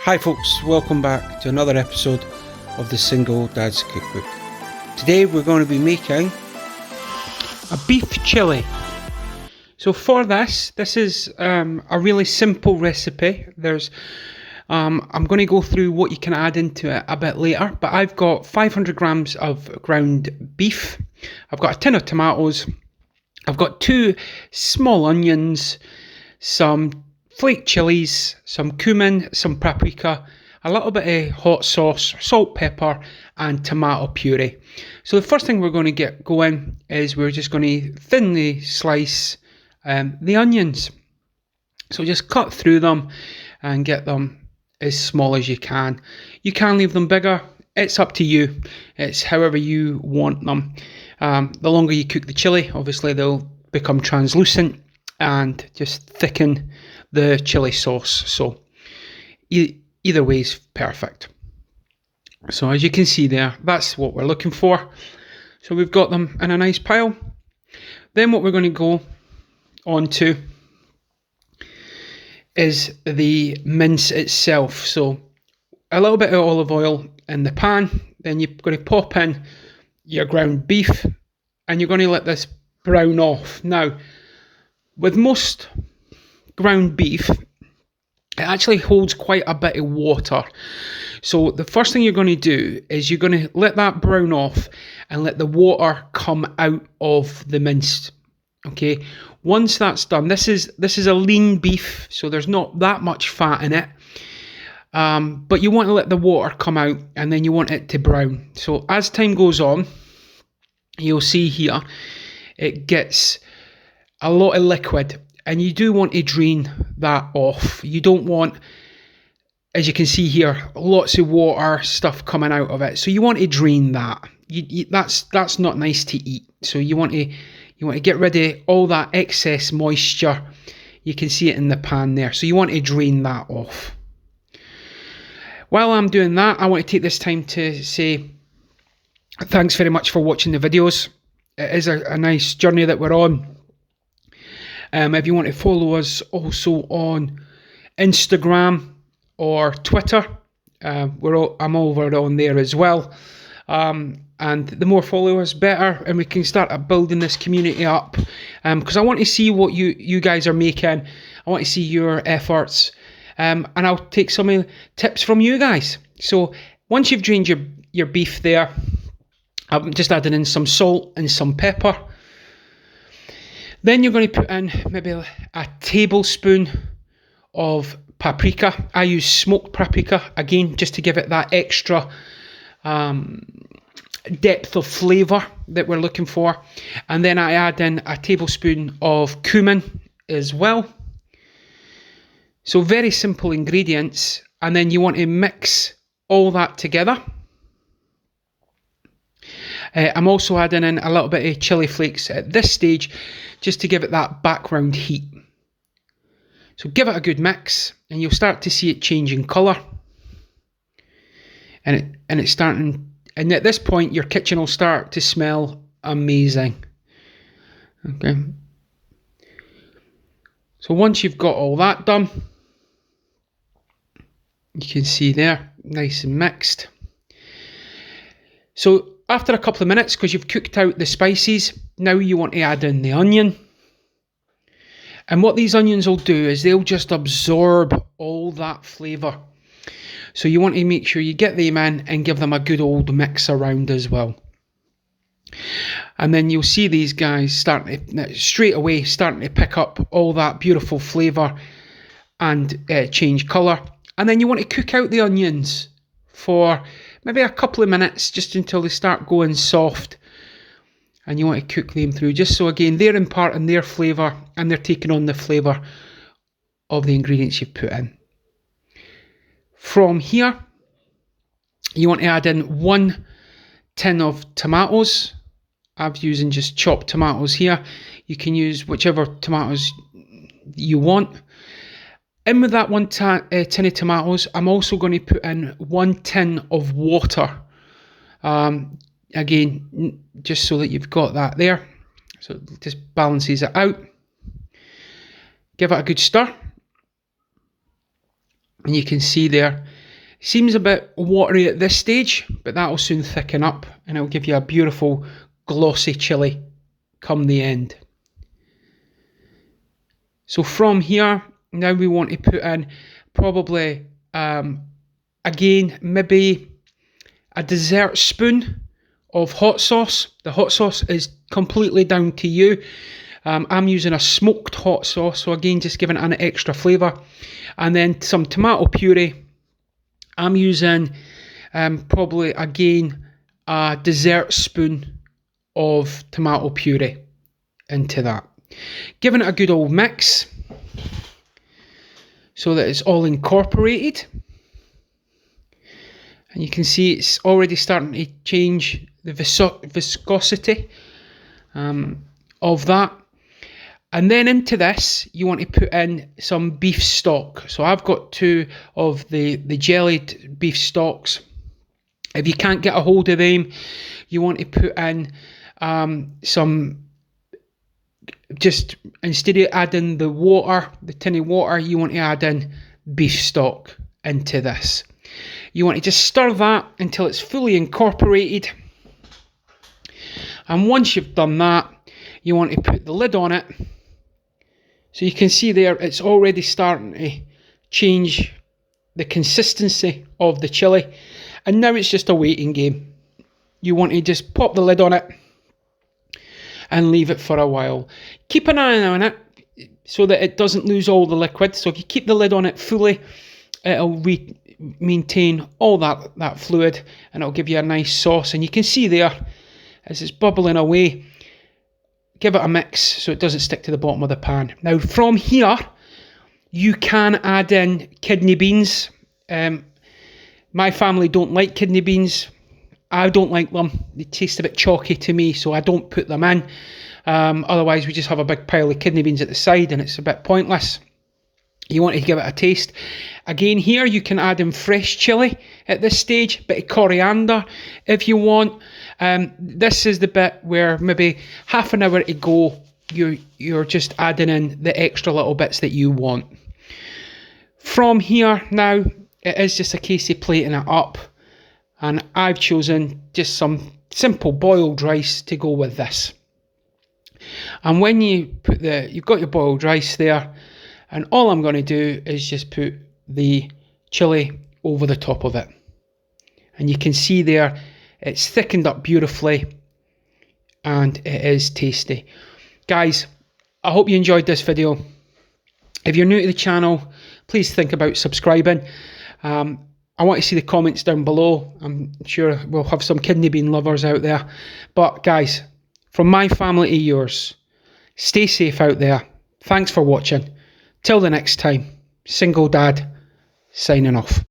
Hi folks, welcome back to another episode of the Single Dad's Cookbook. Today we're going to be making a beef chili. So for this is a really simple recipe. I'm going to go through what you can add into it a bit later, but I've got 500 grams of ground beef. I've got a tin of tomatoes. I've got 2 small onions, some flake chilies, some cumin, some paprika, a little bit of hot sauce, salt, pepper, and tomato puree. So the first thing we're going to get going is we're just going to thinly slice the onions. So just cut through them and get them as small as you can. You can leave them bigger. It's up to you. It's however you want them. The longer you cook the chili, obviously they'll become translucent and just thicken the chili sauce. So either way is perfect. So as you can see there, that's what we're looking for. So we've got them in a nice pile. Then what we're going to go on to is the mince itself. So a little bit of olive oil in the pan. Then you're going to pop in your ground beef and you're going to let this brown off. Now, with most ground beef, it actually holds quite a bit of water. So the first thing you're going to do is you're going to let that brown off and let the water come out of the mince. Okay, once that's done, this is a lean beef, so there's not that much fat in it. But you want to let the water come out and then you want it to brown. So as time goes on, you'll see here it gets a lot of liquid. And you do want to drain that off. You don't want, as you can see here, lots of water stuff coming out of it. So you want to drain that. That's not nice to eat. So you want to get rid of all that excess moisture. You can see it in the pan there. So you want to drain that off. While I'm doing that, I want to take this time to say thanks very much for watching the videos. It is a nice journey that we're on. If you want to follow us also on Instagram or Twitter, I'm over on there as well. And the more followers, better, and we can start building this community up. Because I want to see what you guys are making. I want to see your efforts, and I'll take some of the tips from you guys. So once you've drained your beef there, I'm just adding in some salt and some pepper. Then you're going to put in maybe a tablespoon of paprika. I use smoked paprika, again, just to give it that extra depth of flavour that we're looking for. And then I add in a tablespoon of cumin as well. So very simple ingredients. And then you want to mix all that together. I'm also adding in a little bit of chili flakes at this stage, just to give it that background heat. So give it a good mix, and you'll start to see it changing colour. And it's starting, and at this point, your kitchen will start to smell amazing. Okay. So once you've got all that done, you can see there, nice and mixed. So after a couple of minutes, because you've cooked out the spices, now you want to add in the onion. And what these onions will do is they'll just absorb all that flavour. So you want to make sure you get them in and give them a good old mix around as well. And then you'll see these guys straight away starting to pick up all that beautiful flavour and change colour. And then you want to cook out the onions for maybe a couple of minutes, just until they start going soft. And you want to cook them through, just so again they're imparting their flavour and they're taking on the flavour of the ingredients you've put in. From here, you want to add in 1 tin of tomatoes. I'm using just chopped tomatoes here. You can use whichever tomatoes you want. In with that 1 tin of tomatoes, I'm also going to put in 1 tin of water. Again, just so that you've got that there. So it just balances it out. Give it a good stir. And you can see there, seems a bit watery at this stage, but that will soon thicken up and it will give you a beautiful glossy chilli come the end. So from here, now we want to put in probably, again, maybe a dessert spoon of hot sauce. The hot sauce is completely down to you. I'm using a smoked hot sauce, so again, just giving it an extra flavour. And then some tomato puree. I'm using probably, again, a dessert spoon of tomato puree into that. Giving it a good old mix so that it's all incorporated. And you can see it's already starting to change the viscosity of that. And then into this, you want to put in some beef stock. So I've got 2 of the jellied beef stocks. If you can't get a hold of them, you want to put in some, just instead of adding the water, the tin of water, you want to add in beef stock into this. You want to just stir that until it's fully incorporated. And once you've done that, you want to put the lid on it. So you can see there, it's already starting to change the consistency of the chilli. And now it's just a waiting game. You want to just pop the lid on it and leave it for a while. Keep an eye on it so that it doesn't lose all the liquid. So if you keep the lid on it fully, it'll maintain all that fluid and it'll give you a nice sauce. And you can see there, as it's bubbling away, give it a mix so it doesn't stick to the bottom of the pan. Now from here, you can add in kidney beans. My family don't like kidney beans. I don't like them. They taste a bit chalky to me, so I don't put them in. Otherwise, we just have a big pile of kidney beans at the side and it's a bit pointless. You want to give it a taste. Again, here you can add in fresh chilli at this stage, bit of coriander if you want. This is the bit where maybe half an hour to go, you're just adding in the extra little bits that you want. From here now, it is just a case of plating it up. And I've chosen just some simple boiled rice to go with this. And when you put you've got your boiled rice there, and all I'm going to do is just put the chilli over the top of it. And you can see there, it's thickened up beautifully and it is tasty. Guys, I hope you enjoyed this video. If you're new to the channel, please think about subscribing. I want to see the comments down below. I'm sure we'll have some kidney bean lovers out there. But guys, from my family to yours, stay safe out there. Thanks for watching. Till the next time, Single Dad, signing off.